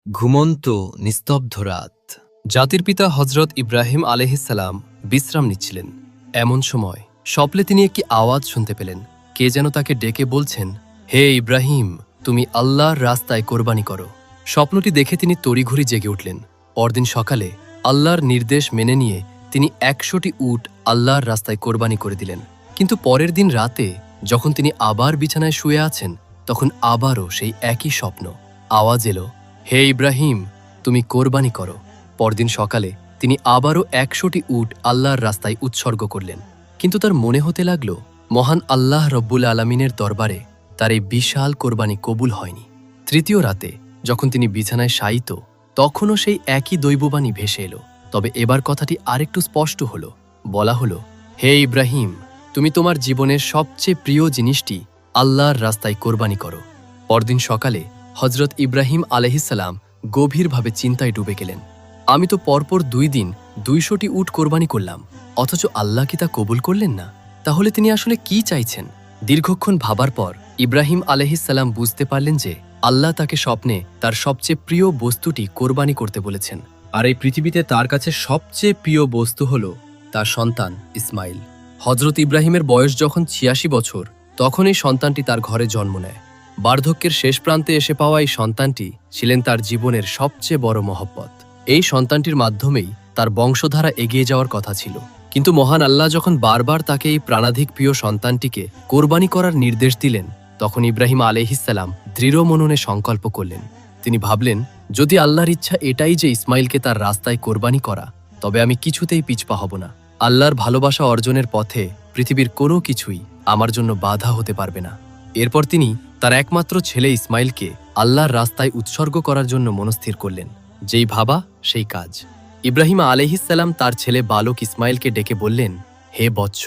ঘুমন্ত নিস্তব্ধ রাত। জাতির পিতা হজরত ইব্রাহিম আলাইহিসসালাম বিশ্রাম নিচ্ছিলেন। এমন সময় স্বপ্নে তিনি একটি আওয়াজ শুনতে পেলেন। কে যেন তাকে ডেকে বলছেন, হে ইব্রাহিম, তুমি আল্লাহর রাস্তায় কোরবানি করো। স্বপ্নটি দেখে তিনি তড়িঘড়ি জেগে উঠলেন। পরদিন সকালে আল্লাহর নির্দেশ মেনে নিয়ে তিনি ১০০টি উট আল্লাহর রাস্তায় কোরবানি করে দিলেন। কিন্তু পরের দিন রাতে যখন তিনি আবার বিছানায় শুয়ে আছেন, তখন আবারও সেই একই স্বপ্ন। আওয়াজ এলো, হে ইব্রাহিম, তুমি কোরবানি করো। পরদিন সকালে তিনি আবারও ১০০টি উট আল্লাহর রাস্তায় উৎসর্গ করলেন। কিন্তু তার মনে হতে লাগল, মহান আল্লাহ রব্বুল আলমিনের দরবারে তার এই বিশাল কোরবানি কবুল হয়নি। তৃতীয় রাতে যখন তিনি বিছানায় শায়িত, তখনও সেই একই দৈববাণী ভেসে এলো। তবে এবার কথাটি আরেকটু স্পষ্ট হলো। বলা হলো, হে ইব্রাহিম, তুমি তোমার জীবনের সবচেয়ে প্রিয় জিনিসটি আল্লাহর রাস্তায় কোরবানি করো। পরদিন সকালে হজরত ইব্রাহিম আলাইহিসসালাম গভীরভাবে চিন্তায় ডুবে গেলেন। আমি তো পরপর ২ দিন ২০০টি উট কোরবানি করলাম, অথচ আল্লাহ কি তা কবুল করলেন না? তাহলে তিনি আসলে কি চাইছেন? দীর্ঘক্ষণ ভাবার পর ইব্রাহিম আলাইহিসসালাম বুঝতে পারলেন যে আল্লাহ তাকে স্বপ্নে তার সবচেয়ে প্রিয় বস্তুটি কোরবানি করতে বলেছেন। আর এই পৃথিবীতে তার কাছে সবচেয়ে প্রিয় বস্তু হল তার সন্তান ইসমাইল। হজরত ইব্রাহিমের বয়স যখন ৮৬ বছর, তখন এই সন্তানটি তার ঘরে জন্ম নেয়। বার্ধক্যের শেষ প্রান্তে এসে পাওয়া এই সন্তানটি ছিলেন তার জীবনের সবচেয়ে বড় মহব্বত। এই সন্তানটির মাধ্যমেই তার বংশধারা এগিয়ে যাওয়ার কথা ছিল। কিন্তু মহান আল্লাহ যখন বারবার তাকে এই প্রাণাধিক প্রিয় সন্তানটিকে কোরবানি করার নির্দেশ দিলেন, তখন ইব্রাহিম আলাইহিসসালাম দৃঢ় মননে সংকল্প করলেন। তিনি ভাবলেন, যদি আল্লাহর ইচ্ছা এটাই যে ইসমাইলকে তার রাস্তায় কোরবানি করা, তবে আমি কিছুতেই পিছপা হব না। আল্লাহর ভালোবাসা অর্জনের পথে পৃথিবীর কোনো কিছুই আমার জন্য বাধা হতে পারবে না। এরপর তিনি তার একমাত্র ছেলে ইসমাইলকে আল্লাহর রাস্তায় উৎসর্গ করার জন্য মনস্থির করলেন। যেই ভাবা সেই কাজ। ইব্রাহিম আলাইহিসসালাম তার ছেলে বালক ইসমাইলকে ডেকে বললেন, হে বৎস,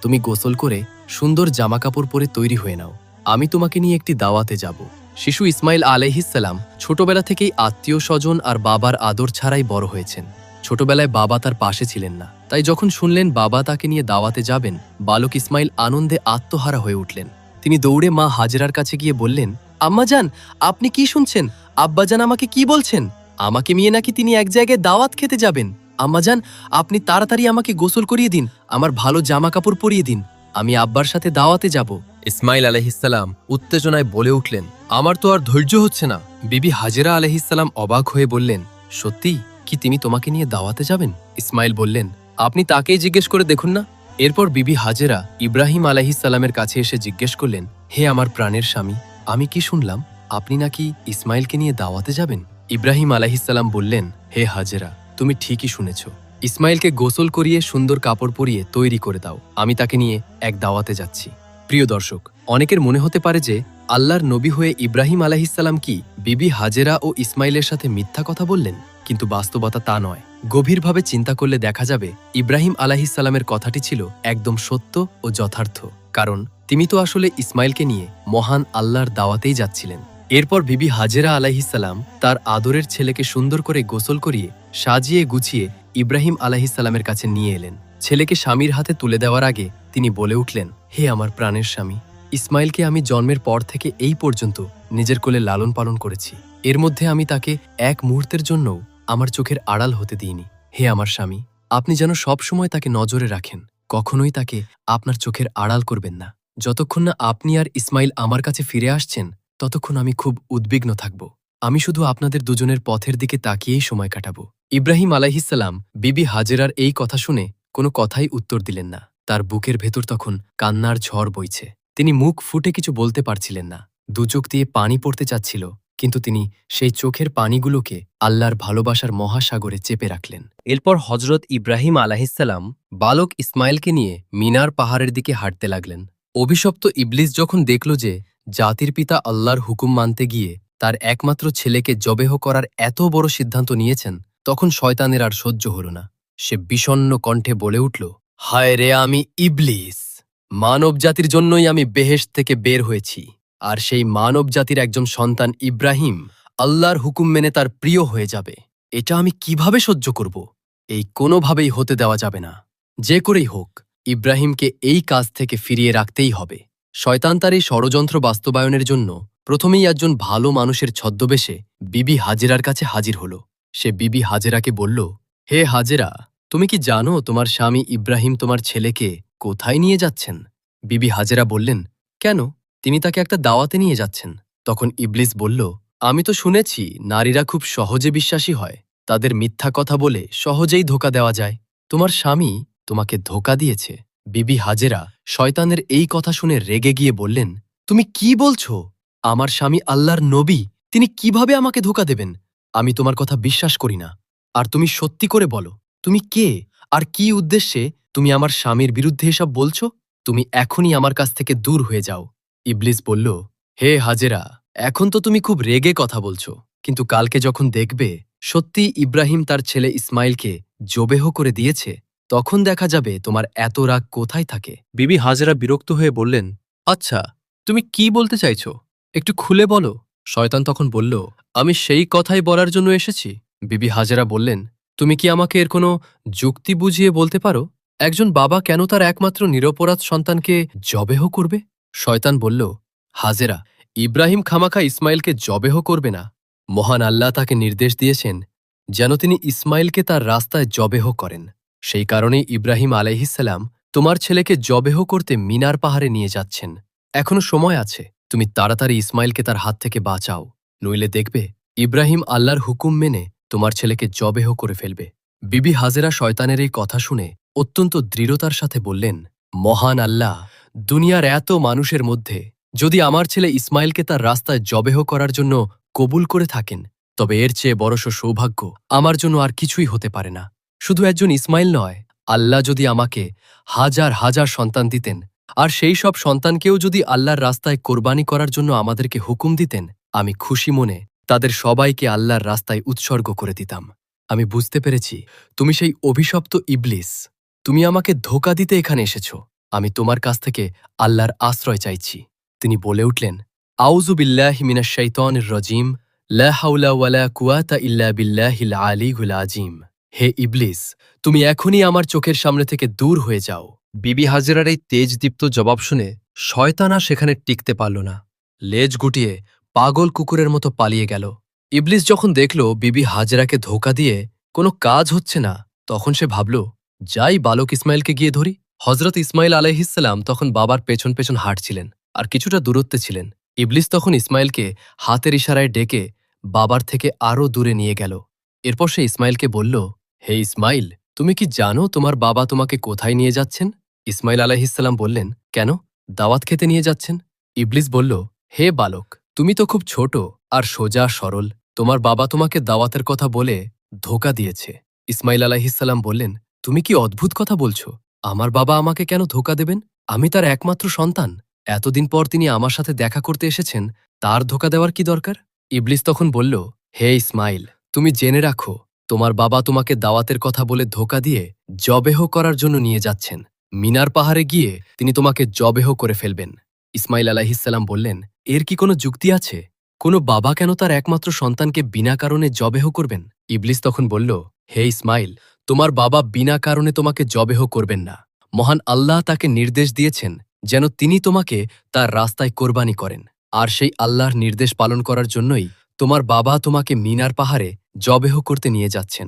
তুমি গোসল করে সুন্দর জামাকাপড় পরে তৈরি হয়ে নাও, আমি তোমাকে নিয়ে একটি দাওয়াতে যাব। শিশু ইসমাইল আলাইহিসসালাম ছোটবেলা থেকেই আত্মীয় স্বজন আর বাবার আদর ছাড়াই বড় হয়েছেন। ছোটবেলায় বাবা তার পাশে ছিলেন না, তাই যখন শুনলেন বাবা তাকে নিয়ে দাওয়াতে যাবেন, বালক ইসমাইল আনন্দে আত্মহারা হয়ে উঠলেন। তিনি দৌড়ে মা হাজেরার কাছে গিয়ে বললেন, আম্মাজান, আপনি কি শুনছেন? আব্বাজান আমাকে কি বলছেন? আমাকে নিয়ে নাকি তিনি এক জায়গায় দাওয়াত খেতে যাবেন। আম্মাজান, আপনি তাড়াতাড়ি আমাকে গোসল করিয়ে দিন, আমার ভালো জামা কাপড় পরিয়ে দিন, আমি আব্বার সাথে দাওয়াতে যাব। ইসমাইল আলাইহিসসালাম উত্তেজনায় বলে উঠলেন, আমার তো আর ধৈর্য হচ্ছে না। বিবি হাজেরা আলাইহিসসালাম অবাক হয়ে বললেন, সত্যি কি তিনি তোমাকে নিয়ে দাওয়াতে যাবেন? ইসমাইল বললেন, আপনি তাকেই জিজ্ঞেস করে দেখুন না। এরপর বিবি হাজেরা ইব্রাহিম আলাইহিসসালামের কাছে এসে জিজ্ঞেস করলেন, হে আমার প্রাণের স্বামী, আমি কি শুনলাম আপনি নাকি ইসমাইলকে নিয়ে দাওয়াতে যাবেন? ইব্রাহিম আলাইহিসসালাম বললেন, হে হাজেরা, তুমি ঠিকই শুনেছ। ইসমাইলকে গোসল করিয়ে সুন্দর কাপড় পরিয়ে তৈরি করে দাও, আমি তাকে নিয়ে এক দাওয়াতে যাচ্ছি। প্রিয় দর্শক, অনেকের মনে হতে পারে যে আল্লাহর নবী হয়ে ইব্রাহিম আলাইহিসসালাম কি বিবি হাজেরা ও ইসমাইলের সাথে মিথ্যা কথা বললেন? কিন্তু বাস্তবতা তা নয়। গভীরভাবে চিন্তা করলে দেখা যাবে ইব্রাহিম আলাইহিসসালামের কথাটি ছিল একদম সত্য ও যথার্থ। কারণ তিনি তো আসলে ইসমাইলকে নিয়ে মহান আল্লাহর দাওয়াতেই যাচ্ছিলেন। এরপর বিবি হাজেরা আলাইহিসসালাম তার আদরের ছেলেকে সুন্দর করে গোসল করিয়ে সাজিয়ে গুছিয়ে ইব্রাহিম আলাইহিসসালামের কাছে নিয়ে এলেন। ছেলেকে স্বামীর হাতে তুলে দেওয়ার আগে তিনি বলে উঠলেন, হে আমার প্রাণের স্বামী, ইসমাইলকে আমি জন্মের পর থেকে এই পর্যন্ত নিজের কোলে লালন পালন করেছি। এর মধ্যে আমি তাকে এক মুহূর্তের জন্যও আমার চোখের আড়াল হতে দিইনি। হে আমার স্বামী, আপনি যেন সবসময় তাকে নজরে রাখেন, কখনোই তাকে আপনার চোখের আড়াল করবেন না। যতক্ষণ না আপনি আর ইসমাইল আমার কাছে ফিরে আসছেন, ততক্ষণ আমি খুব উদ্বিগ্ন থাকব। আমি শুধু আপনাদের দুজনের পথের দিকে তাকিয়েই সময় কাটাবো। ইব্রাহিম আলাইহিসসালাম বিবি হাজেরার এই কথা শুনে কোনো কথাই উত্তর দিলেন না। তার বুকের ভেতর তখন কান্নার ঝড় বইছে। তিনি মুখ ফুটে কিছু বলতে পারছিলেন না। দুচোখ দিয়ে পানি পড়তে চাচ্ছিল, কিন্তু তিনি সেই চোখের পানিগুলোকে আল্লাহর ভালোবাসার মহাসাগরে চেপে রাখলেন। এরপর হজরত ইব্রাহিম আলাইহিসসালাম বালক ইসমাইলকে নিয়ে মিনার পাহাড়ের দিকে হাঁটতে লাগলেন। অভিশপ্ত ইবলিস যখন দেখল যে জাতির পিতা আল্লাহর হুকুম মানতে গিয়ে তার একমাত্র ছেলেকে জবেহ করার এত বড় সিদ্ধান্ত নিয়েছেন, তখন শয়তানের আর সহ্য হল না। সে বিষণ্ণ কণ্ঠে বলে উঠল, হায় রে, আমি ইবলিস! মানব জাতির জন্যই আমি বেহেশত থেকে বের হয়েছি, আর সেই মানব জাতির একজন সন্তান ইব্রাহিম আল্লাহর হুকুম মেনে তার প্রিয় হয়ে যাবে, এটা আমি কিভাবে সহ্য করব? এই কোনোভাবেই হতে দেওয়া যাবে না। যে করেই হোক ইব্রাহিমকে এই কাজ থেকে ফিরিয়ে রাখতেই হবে। শয়তান তার এই ষড়যন্ত্র বাস্তবায়নের জন্য প্রথমেই একজন ভালো মানুষের ছদ্মবেশে বিবি হাজেরার কাছে হাজির হল। সে বিবি হাজেরাকে বলল, হে হাজেরা, তুমি কি জানো তোমার স্বামী ইব্রাহিম তোমার ছেলেকে কোথায় নিয়ে যাচ্ছেন? বিবি হাজেরা বললেন, কেন? তিনি তাকে একটা দাওয়াতে নিয়ে যাচ্ছেন। তখন ইবলিস বলল, আমি তো শুনেছি নারীরা খুব সহজে বিশ্বাসী হয়, তাদের মিথ্যা কথা বলে সহজেই ধোঁকা দেওয়া যায়। তোমার স্বামী তোমাকে ধোঁকা দিয়েছে। বিবি হাজেরা শয়তানের এই কথা শুনে রেগে গিয়ে বললেন, তুমি কি বলছো? আমার স্বামী আল্লাহর নবী, তিনি কিভাবে আমাকে ধোঁকা দেবেন? আমি তোমার কথা বিশ্বাস করি না। আর তুমি সত্যি করে বলো, তুমি কে আর কি উদ্দেশ্যে তুমি আমার স্বামীর বিরুদ্ধে এসব বলছো? তুমি এখনই আমার কাছ থেকে দূর হয়ে যাও। ইবলিস বলল, হে হাজেরা, এখন তো তুমি খুব রেগে কথা বলছো, কিন্তু কালকে যখন দেখবে সত্যি ইব্রাহিম তার ছেলে ইসমাইলকে জবেহ করে দিয়েছে, তখন দেখা যাবে তোমার এত রাগ কোথায় থাকে। বিবি হাজেরা বিরক্ত হয়ে বললেন, আচ্ছা, তুমি কি বলতে চাইছো? একটু খুলে বলো। শয়তান তখন বলল, আমি সেই কথাই বলার জন্য এসেছি। বিবি হাজেরা বললেন, তুমি কি আমাকে এর কোনো যুক্তি বুঝিয়ে বলতে পারো? একজন বাবা কেন তার একমাত্র নিরপরাধ সন্তানকে জবেহ করবে? শয়তান বলল, হাজেরা, ইব্রাহিম খামাখা ইসমাইলকে জবেহ করবে না। মহান আল্লাহ তাকে নির্দেশ দিয়েছেন যেন তিনি ইসমাইলকে তার রাস্তায় জবেহ করেন। সেই কারণেই ইব্রাহিম আলাইহিসসালাম তোমার ছেলেকে জবেহ করতে মিনার পাহাড়ে নিয়ে যাচ্ছেন। এখনো সময় আছে, তুমি তাড়াতাড়ি ইসমাইলকে তার হাত থেকে বাঁচাও, নইলে দেখবে ইব্রাহিম আল্লাহর হুকুম মেনে তোমার ছেলেকে জবেহ করে ফেলবে। বিবি হাজেরা শয়তানের এই কথা শুনে অত্যন্ত দৃঢ়তার সাথে বললেন, মহান আল্লাহ, দুনিয়ার এত মানুষের মধ্যে যদি আমার ছেলে ইসমাইলকে তার রাস্তায় জবেহ করার জন্য কবুল করে থাকেন, তবে এর চেয়ে বড়স সৌভাগ্য আমার জন্য আর কিছুই হতে পারে না। শুধু একজন ইসমাইল নয়, আল্লাহ যদি আমাকে হাজার হাজার সন্তান দিতেন, আর সেই সব সন্তানকেও যদি আল্লাহর রাস্তায় কোরবানি করার জন্য আমাদেরকে হুকুম দিতেন, আমি খুশি মনে তাদের সবাইকে আল্লাহর রাস্তায় উৎসর্গ করে দিতাম। আমি বুঝতে পেরেছি তুমি সেই অভিশপ্ত ইবলিস। তুমি আমাকে ধোঁকা দিতে এখানে এসেছ। আমি তোমার কাছ থেকে আল্লাহর আশ্রয় চাইছি। তিনি বলে উঠলেন, আউযু বিল্লাহি মিনাশ শাইতানির রাজিম, লা হাওলা ওয়ালা কুওয়াতা ইল্লা বিল্লাহিল আলিয়্যিল আযীম। হে ইবলিস, তুমি এখনই আমার চোখের সামনে থেকে দূর হয়ে যাও। বিবি হাজেরার এই তেজদীপ্ত জবাব শুনে শয়তান আর সেখানে টিকতে পারল না। লেজ গুটিয়ে পাগল কুকুরের মতো পালিয়ে গেল। ইবলিস যখন দেখল বিবি হাজেরাকে ধোঁকা দিয়ে কোনো কাজ হচ্ছে না, তখন সে ভাবল, যাই বালক ইসমাইলকে গিয়ে ধরি। হজরত ইসমাইল আলাইহিসসালাম তখন বাবার পেছন পেছন হাঁটছিলেন আর কিছুটা দূরত্বে ছিলেন। ইবলিস তখন ইসমাইলকে হাতের ইশারায় ডেকে বাবার থেকে আরও দূরে নিয়ে গেল। এরপর সে ইসমাইলকে বলল, হে ইসমাইল, তুমি কি জানো তোমার বাবা তোমাকে কোথায় নিয়ে যাচ্ছেন? ইসমাইল আলাইহিসসালাম বললেন, কেন? দাওয়াত খেতে নিয়ে যাচ্ছেন। ইবলিস বলল, হে বালক, তুমি তো খুব ছোট আর সোজা সরল, তোমার বাবা তোমাকে দাওয়াতের কথা বলে ধোঁকা দিয়েছে। ইসমাইল আলাইহিসসালাম বললেন, তুমি কি অদ্ভুত কথা বলছো? আমার বাবা আমাকে কেন ধোঁকা দেবেন? আমি তার একমাত্র সন্তান। এতদিন পর তিনি আমার সাথে দেখা করতে এসেছেন, তার ধোঁকা দেওয়ার কি দরকার? ইবলিস তখন বলল, হে ইসমাইল, তুমি জেনে রাখো, তোমার বাবা তোমাকে দাওয়াতের কথা বলে ধোঁকা দিয়ে জবেহ করার জন্য নিয়ে যাচ্ছেন। মিনার পাহাড়ে গিয়ে তিনি তোমাকে জবেহ করে ফেলবেন। ইসমাইল আলাইহিসসালাম বললেন, এর কি কোনো যুক্তি আছে? কোনো বাবা কেন তার একমাত্র সন্তানকে বিনা কারণে জবেহ করবেন? ইবলিস তখন বলল, হে ইসমাইল, তোমার বাবা বিনা কারণে তোমাকে জবেহ করবেন না। মহান আল্লাহ তাকে নির্দেশ দিয়েছেন যেন তিনি তোমাকে তার রাস্তায় কোরবানি করেন, আর সেই আল্লাহর নির্দেশ পালন করার জন্যই তোমার বাবা তোমাকে মিনার পাহাড়ে জবেহ করতে নিয়ে যাচ্ছেন।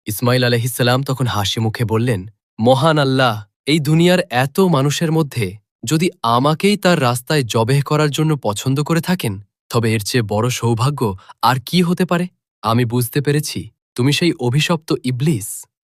ইসমাইল আলাইহিসসালাম তখন হাসি মুখে বললেন, মহান আল্লাহ, এই দুনিয়ার এত মানুষের মধ্যে যদি আমাকেই তার রাস্তায় জবেহ করার জন্য পছন্দ করে থাকেন, তবে এর চেয়ে বড় সৌভাগ্য আর কি হতে পারে? আমি বুঝতে পেরেছি তুমি সেই অভিশপ্ত ইবলিস।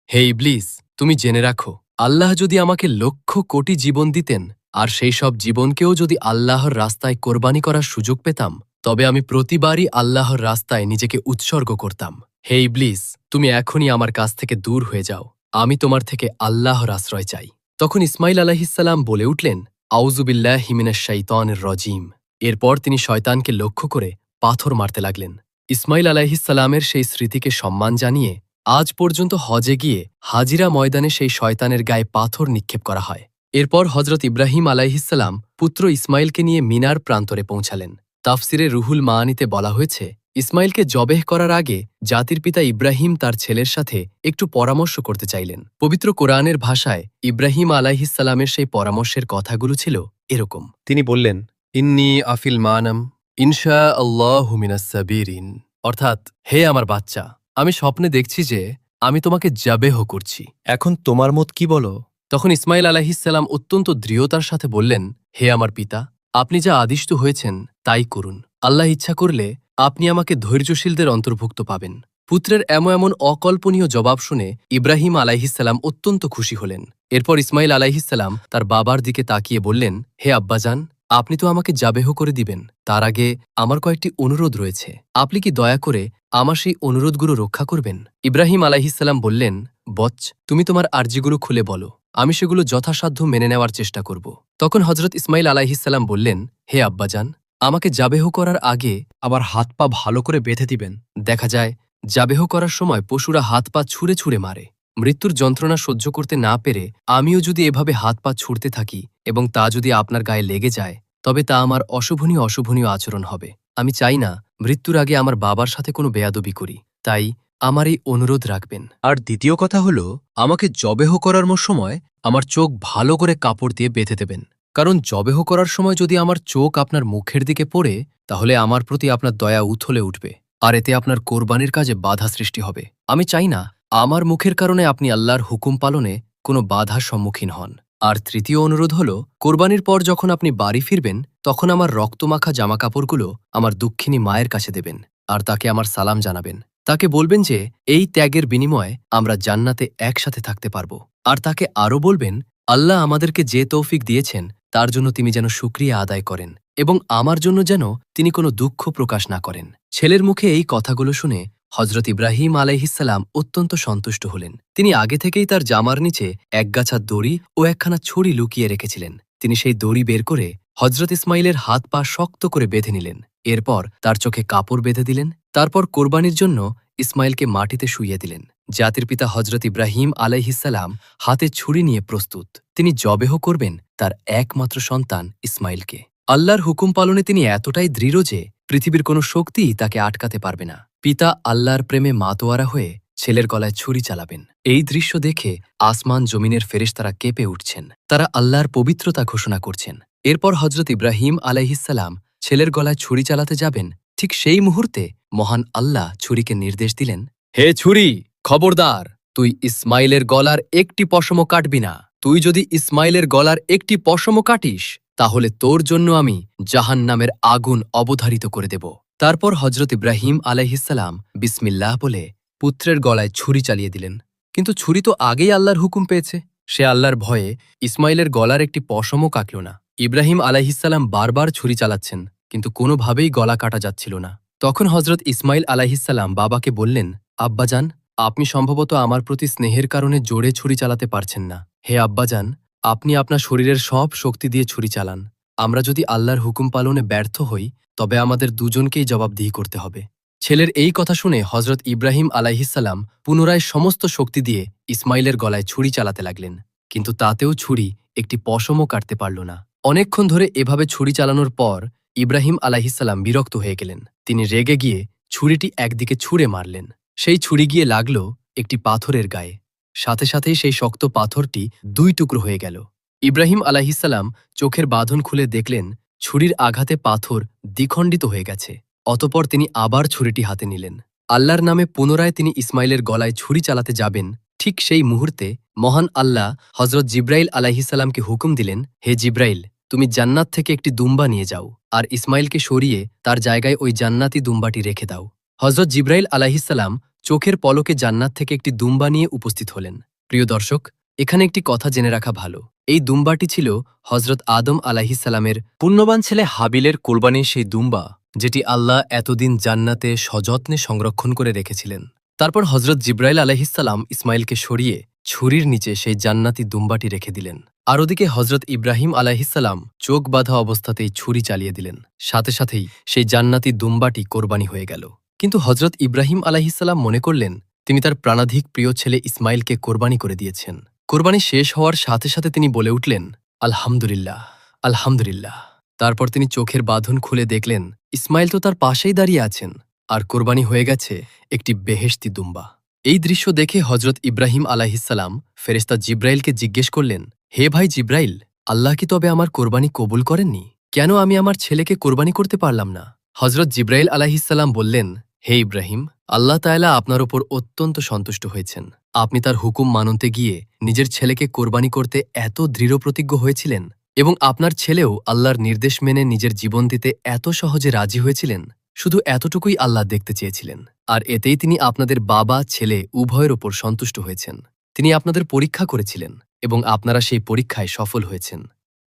হে ইবলিস, তুমি জেনে রাখো, আল্লাহ যদি আমাকে লক্ষ কোটি জীবন দিতেন আর সেই সব জীবনকেও যদি আল্লাহর রাস্তায় কোরবানি করার সুযোগ পেতাম, তবে আমি প্রতিবারই আল্লাহর রাস্তায় নিজেকে উৎসর্গ করতাম। হে ইবলিস, তুমি এখনই আমার কাছ থেকে দূর হয়ে যাও। আমি তোমার থেকে আল্লাহর আশ্রয় চাই। তখন ইসমাইল আলাইহিসসালাম বলে উঠলেন, আউযু বিল্লাহি মিনাশ শাইতানির রাজিম। এরপর তিনি শয়তানকে লক্ষ্য করে পাথর মারতে লাগলেন। ইসমাইল আলাইহিসসালামের সেই স্মৃতিকে সম্মান জানিয়ে আজ পর্যন্ত হজে গিয়ে হাজিরা ময়দানে সেই শয়তানের গায়ে পাথর নিক্ষেপ করা হয়। এরপর হজরত ইব্রাহিম আলাইহিসসালাম পুত্র ইসমাইলকে নিয়ে মিনার প্রান্তরে পৌঁছালেন। তাফসিরে রুহুল মাআনিতে বলা হয়েছে, ইসমাইলকে জবেহ করার আগে জাতির পিতা ইব্রাহিম তার ছেলের সাথে একটু পরামর্শ করতে চাইলেন। পবিত্র কোরআনের ভাষায় ইব্রাহিম আলাইহিসসালামের সেই পরামর্শের কথাগুলো ছিল এরকম। তিনি বললেন, ইন্নী আফিল মানাম ইনশা আল্লাহু মিনাস সাবিরিন, অর্থাৎ হে আমার বাচ্চা, আমি স্বপ্নে দেখছি যে আমি তোমাকে জাবেহ করছি। এখন তোমার মত কি বলো? তখন ইসমাইল আলাইহিসসালাম অত্যন্ত দৃঢ়তার সাথে বললেন, হে আমার পিতা, আপনি যা আদিষ্ট হয়েছেন তাই করুন। আল্লাহ ইচ্ছা করলে আপনি আমাকে ধৈর্যশীলদের অন্তর্ভুক্ত পাবেন। পুত্রের এমন অকল্পনীয় জবাব শুনে ইব্রাহিম আলাইহিসসালাম অত্যন্ত খুশি হলেন। এরপর ইসমাইল আলাইহিসসালাম তার বাবার দিকে তাকিয়ে বললেন, হে আব্বাজান, আপনি তো আমাকে জাবেহ করে দিবেন, তার আগে আমার কয়েকটি অনুরোধ রয়েছে। আপনি কি দয়া করে আমার সেই অনুরোধগুলো রক্ষা করবেন? ইব্রাহিম আলাইহিসসালাম বললেন, বচ্চ, তুমি তোমার আর্জিগুলো খুলে বলো, আমি সেগুলো যথাসাধ্য মেনে নেওয়ার চেষ্টা করব। তখন হজরত ইসমাইল আলাইহিসসালাম বললেন, হে আব্বাজান, আমাকে জাবেহ করার আগে আবার হাত পা ভালো করে বেঁধে দিবেন। দেখা যায় জাবেহ করার সময় পশুরা হাত পা ছুঁড়ে ছুঁড়ে মারে। মৃত্যুর যন্ত্রণা সহ্য করতে না পেরে আমিও যদি এভাবে হাত পা ছুঁড়তে থাকি এবং তা যদি আপনার গায়ে লেগে যায়, তবে তা আমার অশোভনীয় আচরণ হবে। আমি চাই না মৃত্যুর আগে আমার বাবার সাথে কোনো বেয়াদবি করি, তাই আমার এই অনুরোধ রাখবেন। আর দ্বিতীয় কথা হলো, আমাকে জবেহ করার সময় আমার চোখ ভালো করে কাপড় দিয়ে বেঁধে দেবেন। কারণ জবেহ করার সময় যদি আমার চোখ আপনার মুখের দিকে পড়ে, তাহলে আমার প্রতি আপনার দয়া উথলে উঠবে, আর এতে আপনার কোরবানির কাজে বাধা সৃষ্টি হবে। আমি চাই না আমার মুখের কারণে আপনি আল্লাহর হুকুম পালনে কোনো বাধার সম্মুখীন হন। আর তৃতীয় অনুরোধ হল, কোরবানির পর যখন আপনি বাড়ি ফিরবেন, তখন আমার রক্তমাখা জামাকাপড়গুলো আমার দুঃখিনী মায়ের কাছে দেবেন, আর তাকে আমার সালাম জানাবেন। তাকে বলবেন যে এই ত্যাগের বিনিময়ে আমরা জান্নাতে একসাথে থাকতে পারব। আর তাকে আরও বলবেন, আল্লাহ আমাদেরকে যে তৌফিক দিয়েছেন তার জন্য তিনি যেন শুকরিয়া আদায় করেন, এবং আমার জন্য যেন তিনি কোনো দুঃখ প্রকাশ না করেন। ছেলের মুখে এই কথাগুলো শুনে হজরত ইব্রাহিম আলাইহিসসালাম অত্যন্ত সন্তুষ্ট হলেন। তিনি আগে থেকেই তার জামার নিচে একগাছা দড়ি ও একখানা ছড়ি লুকিয়ে রেখেছিলেন। তিনি সেই দড়ি বের করে হজরত ইসমাইলের হাত পা শক্ত করে বেঁধে নিলেন। এরপর তার চোখে কাপড় বেঁধে দিলেন। তারপর কোরবানির জন্য ইসমাইলকে মাটিতে শুইয়ে দিলেন। জাতির পিতা হজরত ইব্রাহিম আলাইহিসসালাম হাতে ছুরি নিয়ে প্রস্তুত। তিনি জবেহ করবেন তার একমাত্র সন্তান ইসমাইলকে। আল্লাহর হুকুম পালনে তিনি এতটাই দৃঢ় যে পৃথিবীর কোনো শক্তিই তাকে আটকাতে পারবে না। পিতা আল্লাহর প্রেমে মাতোয়ারা হয়ে ছেলের গলায় ছুরি চালাবেন। এই দৃশ্য দেখে আসমান জমিনের ফেরেশতারা কেঁপে উঠছেন। তারা আল্লাহর পবিত্রতা ঘোষণা করছেন। এরপর হজরত ইব্রাহিম আলাইহিসসালাম ছেলের গলায় ছুরি চালাতে যাবেন। ঠিক সেই মুহূর্তে মহান আল্লাহ ছুরিকে নির্দেশ দিলেন, হে ছুরি, খবরদার, তুই ইসমাইলের গলার একটি পশমও কাটবি না। তুই যদি ইসমাইলের গলার একটি পশমও কাটিস, তাহলে তোর জন্য আমি জাহান্নামের আগুন অবধারিত করে দেব। তারপর হজরত ইব্রাহিম আলাইহিসসালাম বিসমিল্লাহ বলে পুত্রের গলায় ছুরি চালিয়ে দিলেন। কিন্তু ছুরি তো আগেই আল্লাহর হুকুম পেয়েছে। সে আল্লাহর ভয়ে ইসমাইলের গলার একটি পশমও কাটল না। ইব্রাহিম আলাইহিসসালাম বারবার ছুরি চালাচ্ছেন, কিন্তু কোনোভাবেই গলা কাটা যাচ্ছিল না। তখন হজরত ইসমাইল আলাইহিসসালাম বাবাকে বললেন, আব্বাজান, আপনি সম্ভবত আমার প্রতি স্নেহের কারণে জোরে ছুরি চালাতে পারছেন না। হে আব্বাজান, আপনি আপনার শরীরের সব শক্তি দিয়ে ছুরি চালান। আমরা যদি আল্লাহর হুকুম পালনে ব্যর্থ হই, তবে আমাদের দুজনকেই জবাবদিহি করতে হবে। ছেলের এই কথা শুনে হজরত ইব্রাহিম আলাইহিসসালাম পুনরায় সমস্ত শক্তি দিয়ে ইসমাইলের গলায় ছুরি চালাতে লাগলেন, কিন্তু তাতেও ছুরি একটি পশমও কাটতে পারল না। অনেকক্ষণ ধরে এভাবে ছুরি চালানোর পর ইব্রাহিম আলাইহিসসালাম বিরক্ত হয়ে গেলেন। তিনি রেগে গিয়ে ছুরিটি একদিকে ছুঁড়ে মারলেন। সেই ছুরি গিয়ে লাগল একটি পাথরের গায়ে। সাথে সাথেই সেই শক্ত পাথরটি দুই টুকরো হয়ে গেল। ইব্রাহিম আলাইহিসসালাম চোখের বাঁধন খুলে দেখলেন ছুরির আঘাতে পাথর দ্বিখণ্ডিত হয়ে গেছে। অতপর তিনি আবার ছুরিটি হাতে নিলেন। আল্লাহর নামে পুনরায় তিনি ইসমাইলের গলায় ছুরি চালাতে যাবেন। ঠিক সেই মুহূর্তে মহান আল্লাহ হজরত জিব্রাইল আলাইহিসসালামকে হুকুম দিলেন, হে জিব্রাইল, তুমি জান্নাত থেকে একটি দুম্বা নিয়ে যাও, আর ইসমাইলকে সরিয়ে তার জায়গায় ওই জান্নাতি দুম্বাটি রেখে দাও। হজরত জিব্রাইল আলাইহিসসালাম চোখের পলকে জান্নাত থেকে একটি দুম্বা নিয়ে উপস্থিত হলেন। প্রিয় দর্শক, এখানে একটি কথা জেনে রাখা ভালো। এই দুম্বাটি ছিল হজরত আদম আলাইহিসসালামের পুণ্যবান ছেলে হাবিলের কোরবানির সেই দুম্বা, যেটি আল্লাহ এতদিন জান্নাতে সযত্নে সংরক্ষণ করে রেখেছিলেন। তারপর হজরত জিব্রাইল আলাইহিসসালাম ইসমাইলকে সরিয়ে ছুরির নিচে সেই জান্নাতি দুম্বাটি রেখে দিলেন। আর ওদিকে হজরত ইব্রাহিম আলাইহিসসালাম চোখ বাঁধা অবস্থাতেই ছুরি চালিয়ে দিলেন। সাথে সাথেই সেই জান্নাতি দুম্বাটি কোরবানি হয়ে গেল। কিন্তু হজরত ইব্রাহিম আলাইহিসসালাম মনে করলেন তিনি তার প্রাণাধিক প্রিয় ছেলে ইসমাইলকে কোরবানি করে দিয়েছেন। কোরবানি শেষ হওয়ার সাথে সাথে তিনি বলে উঠলেন, আলহামদুলিল্লাহ, আলহামদুলিল্লাহ। তারপর তিনি চোখের বাঁধন খুলে দেখলেন ইসমাইল তো তার পাশেই দাঁড়িয়ে আছেন, আর কোরবানি হয়ে গেছে একটি বেহেশতি দুম্বা। এই দৃশ্য দেখে হজরত ইব্রাহিম আলাইহিসসালাম ফেরেশতা জিব্রাইলকে জিজ্ঞেস করলেন, হে ভাই জিব্রাইল, আল্লাহ কি তবে আমার কোরবানি কবুল করেননি? কেন আমি আমার ছেলেকে কোরবানি করতে পারলাম না? হজরত জিব্রাইল আলাইহিসসালাম বললেন, হে ইব্রাহিম, আল্লাহ তাআলা আপনার ওপর অত্যন্ত সন্তুষ্ট হয়েছেন। আপনি তার হুকুম মানতে গিয়ে নিজের ছেলেকে কোরবানি করতে এত দৃঢ়প্রতিজ্ঞ হয়েছিলেন এবং আপনার ছেলেও আল্লাহর নির্দেশ মেনে নিজের জীবন দিতে এত সহজে রাজি হয়েছিলেন। শুধু এতটুকুই আল্লাহ দেখতে চেয়েছিলেন, আর এতেই তিনি আপনাদের বাবা ছেলে উভয়ের ওপর সন্তুষ্ট হয়েছেন। তিনি আপনাদের পরীক্ষা করেছিলেন এবং আপনারা সেই পরীক্ষায় সফল হয়েছেন।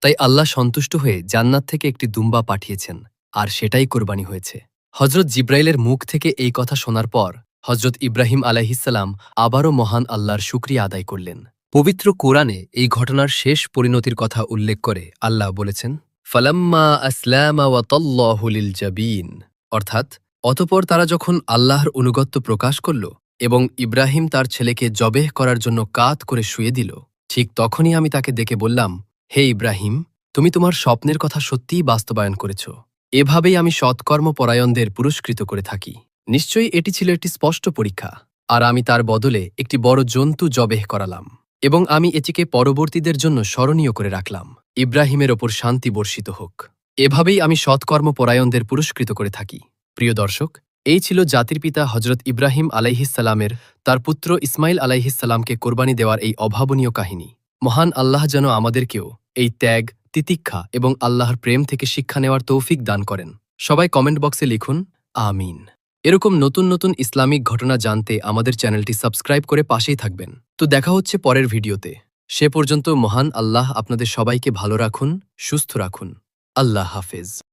তাই আল্লাহ সন্তুষ্ট হয়ে জান্নাত থেকে একটি দুম্বা পাঠিয়েছেন, আর সেটাই কোরবানি হয়েছে। হজরত জিব্রাইলের মুখ থেকে এই কথা শোনার পর হজরত ইব্রাহিম আলাইহিসসালাম আবারও মহান আল্লাহর শুকরিয়া আদায় করলেন। পবিত্র কোরআনে এই ঘটনার শেষ পরিণতির কথা উল্লেখ করে আল্লাহ বলেছেন, ফালাম্মা আসলামা ওয়াতাল্লাহু লিল জাবিন, অর্থাৎ অতপর তারা যখন আল্লাহর অনুগত্য প্রকাশ করল এবং ইব্রাহিম তার ছেলেকে জবেহ করার জন্য কাত করে শুয়ে দিল, ঠিক তখনই আমি তাকে ডেকে বললাম, হে ইব্রাহিম, তুমি তোমার স্বপ্নের কথা সত্যিই বাস্তবায়ন করেছ। এভাবেই আমি সৎকর্মপরায়ণদের পুরস্কৃত করে থাকি। নিশ্চয়ই এটি ছিল একটি স্পষ্ট পরীক্ষা, আর আমি তার বদলে একটি বড় জন্তু জবেহ করালাম এবং আমি এটিকে পরবর্তীদের জন্য স্মরণীয় করে রাখলাম। ইব্রাহিমের ওপর শান্তি বর্ষিত হোক। এভাবেই আমি সৎকর্মপরায়ণদের পুরস্কৃত করে থাকি। প্রিয় দর্শক, এই ছিল জাতির পিতা হজরত ইব্রাহিম আলাইহিসসালামের তার পুত্র ইসমাইল আলাইহিসসালামকে কোরবানি দেওয়ার এই অভাবনীয় কাহিনী। মহান আল্লাহ যেন আমাদেরকেও এই ত্যাগ, তিতিক্ষা এবং আল্লাহর প্রেম থেকে শিক্ষা নেওয়ার তৌফিক দান করেন। সবাই কমেন্ট বক্সে লিখুন, আমিন। এরকম নতুন নতুন ইসলামিক ঘটনা জানতে আমাদের চ্যানেলটি সাবস্ক্রাইব করে পাশেই থাকবেন। তো দেখা হচ্ছে পরের ভিডিওতে। সে পর্যন্ত মহান আল্লাহ আপনাদের সবাইকে ভালো রাখুন, সুস্থ রাখুন। আল্লাহ হাফেজ।